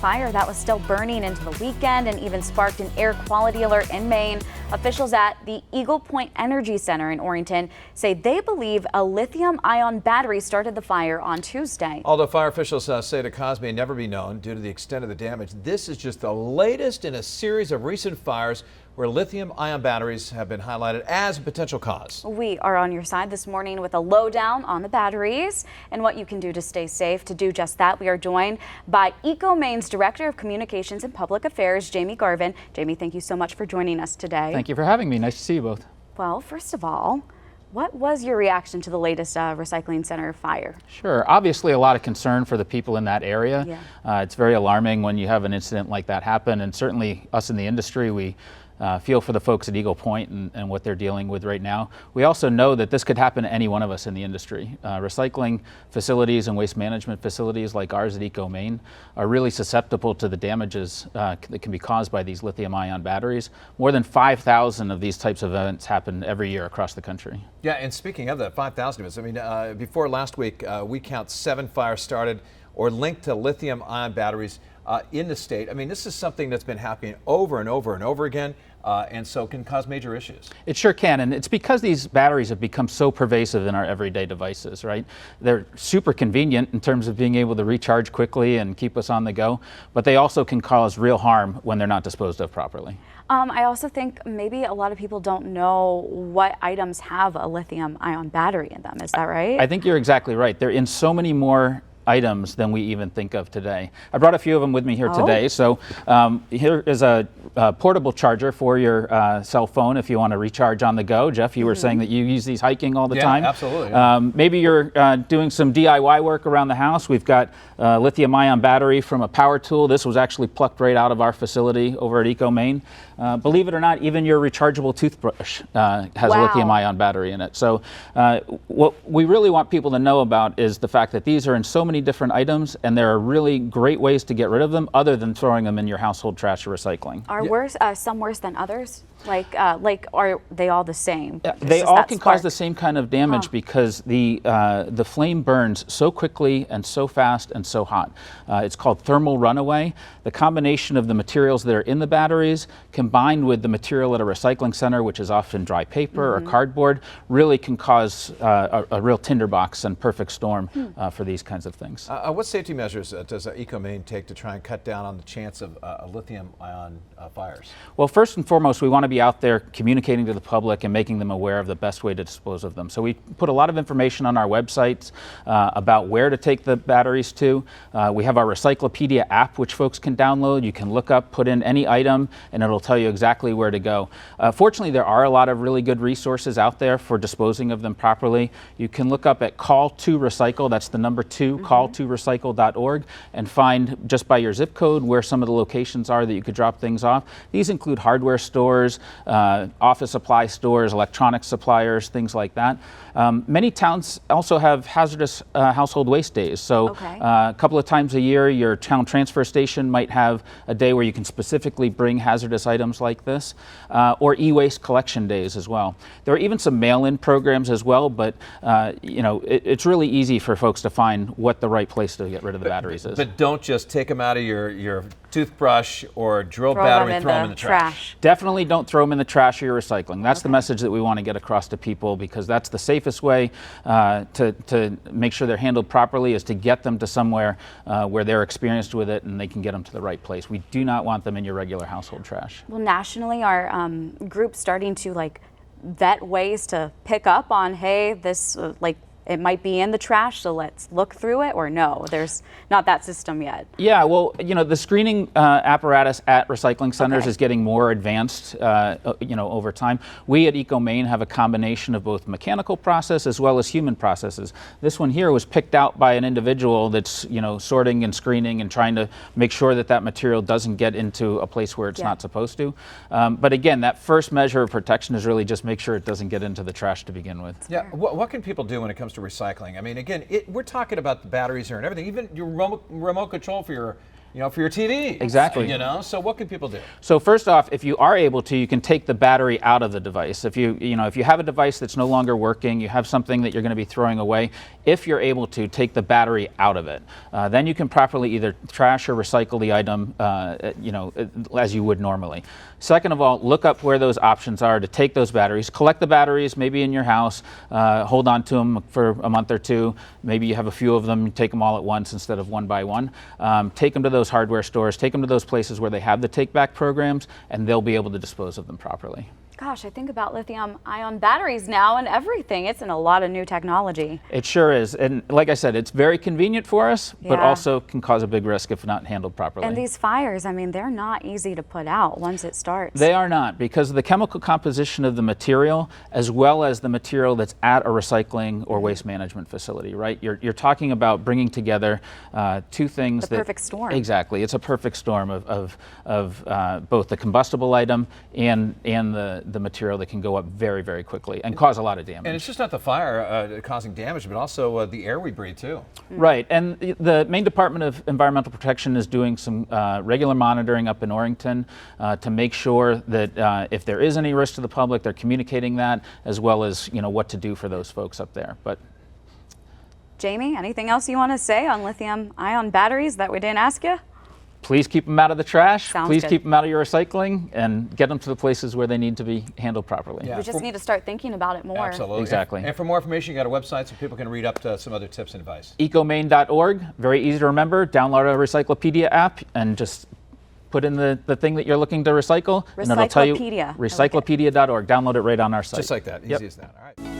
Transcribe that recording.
fire that was still burning into the weekend and even sparked an air quality alert in Maine. Officials at the Eagle Point Energy Center in Orrington say they believe a lithium-ion battery started the fire on Tuesday. Although fire officials say the cause may never be known due to the extent of the damage, this is just the latest in a series of recent fires where lithium-ion batteries have been highlighted as a potential cause. We are on your side this morning with a lowdown on the batteries and what you can do to stay safe. To do just that, we are joined by EcoMaine's Director of Communications and Public Affairs, Jamie Garvin. Jamie, thank you so much for joining us today. Thank you for having me. Nice to see you both. Well, first of all, what was your reaction to the latest recycling center fire? Sure. Obviously, a lot of concern for the people in that area. Yeah. It's very alarming when you have an incident like that happen, and certainly us in the industry, we feel for the folks at Eagle Point and what they're dealing with right now. We also know that this could happen to any one of us in the industry. Recycling facilities and waste management facilities like ours at EcoMaine are really susceptible to the damages that can be caused by these lithium-ion batteries. More than 5,000 of these types of events happen every year across the country. Yeah, and speaking of that, 5,000 of us, I mean, before last week, we count 7 fires started or linked to lithium-ion batteries in the state. I mean, this is something that's been happening over and over and over again, and so can cause major issues. It sure can, and it's because these batteries have become so pervasive in our everyday devices, right? They're super convenient in terms of being able to recharge quickly and keep us on the go, but they also can cause real harm when they're not disposed of properly. I also think maybe a lot of people don't know what items have a lithium-ion battery in them. Is that right? I think you're exactly right. They're in so many more items than we even think of today. I brought a few of them with me here today. So here is a portable charger for your cell phone if you want to recharge on the go. Jeff, you were saying that you use these hiking all the time. Absolutely. Maybe you're doing some DIY work around the house. We've got a lithium-ion battery from a power tool. This was actually plucked right out of our facility over at EcoMaine. Believe it or not, even your rechargeable toothbrush has a lithium-ion battery in it. So what we really want people to know about is the fact that these are in so many different items, and there are really great ways to get rid of them other than throwing them in your household trash or recycling. Are some worse than others? Like are they all the same? They all can cause the same kind of damage because the flame burns so quickly and so fast and so hot. It's called thermal runaway. The combination of the materials that are in the batteries combined with the material at a recycling center, which is often dry paper or cardboard, really can cause a real tinderbox and perfect storm for these kinds of things. What safety measures does EcoMaine take to try and cut down on the chance of lithium-ion fires? Well, first and foremost, we want to be out there communicating to the public and making them aware of the best way to dispose of them. So we put a lot of information on our websites about where to take the batteries to. We have our Recyclopedia app, which folks can download. You can look up, put in any item, and it'll tell you exactly where to go. Fortunately, there are a lot of really good resources out there for disposing of them properly. You can look up at Call to Recycle, that's the number 2, call2recycle.org, and find just by your zip code where some of the locations are that you could drop things off. These include hardware stores, office supply stores, electronics suppliers, things like that. Many towns also have hazardous household waste days. So a couple of times a year, your town transfer station might have a day where you can specifically bring hazardous items like this, or e-waste collection days as well. There are even some mail-in programs as well, but you know, it's really easy for folks to find what the right place to get rid of the batteries is. But don't just take them out of your toothbrush or drill battery and throw them in the trash. Definitely don't throw them in the trash or your recycling. That's the message that we want to get across to people, because that's the safest way to make sure they're handled properly, is to get them to somewhere where they're experienced with it and they can get them to the right place. We do not want them in your regular household trash. Well, nationally, are groups starting to vet ways to pick up on, hey, this it might be in the trash, so let's look through it, or no, there's not that system yet? Yeah, well, you know, the screening apparatus at recycling centers is getting more advanced, you know, over time. We at EcoMaine have a combination of both mechanical process as well as human processes. This one here was picked out by an individual that's, you know, sorting and screening and trying to make sure that that material doesn't get into a place where it's not supposed to. But again, that first measure of protection is really just make sure it doesn't get into the trash to begin with. Yeah, what can people do when it comes to recycling? I mean, again, we're talking about the batteries here and everything, even your remote control for for your TV. Exactly. So what can people do? So first off, if you are able to, you can take the battery out of the device. If you have a device that's no longer working, you have something that you're going to be throwing away, if you're able to, take the battery out of it. Then you can properly either trash or recycle the item, as you would normally. Second of all, look up where those options are to take those batteries. Collect the batteries, maybe in your house, hold on to them for a month or two. Maybe you have a few of them, you take them all at once instead of one by one. Take them to those hardware stores, take them to those places where they have the take-back programs, and they'll be able to dispose of them properly. Gosh, I think about lithium-ion batteries now and everything. It's in a lot of new technology. It sure is. And like I said, it's very convenient for us, but Yeah. also can cause a big risk if not handled properly. And these fires, I mean, they're not easy to put out once it starts. They are not, because of the chemical composition of the material, as well as the material that's at a recycling or waste management facility, right? You're talking about bringing together two things. The perfect storm. Exactly. It's a perfect storm of both the combustible item and the material that can go up very, very quickly and cause a lot of damage. And it's just not the fire causing damage, but also the air we breathe too. Right, and the Maine Department of Environmental Protection is doing some regular monitoring up in Orrington to make sure that if there is any risk to the public, they're communicating that, as well as what to do for those folks up there. But Jamie, anything else you want to say on lithium-ion batteries that we didn't ask you? please keep them out of the trash. Sounds please good. keep them out of your recycling, and get them to the places where they need to be handled properly. Yeah. We just need to start thinking about it more. Absolutely. Exactly. And for more information, you got a website so people can read up to some other tips and advice. EcoMaine.org, very easy to remember. Download a Recyclopedia app and just put in the thing that you're looking to recycle, and it'll tell you Recyclopedia. recyclopedia.org. Download it right on our site. Just like that. Easy Yep. as that. All right.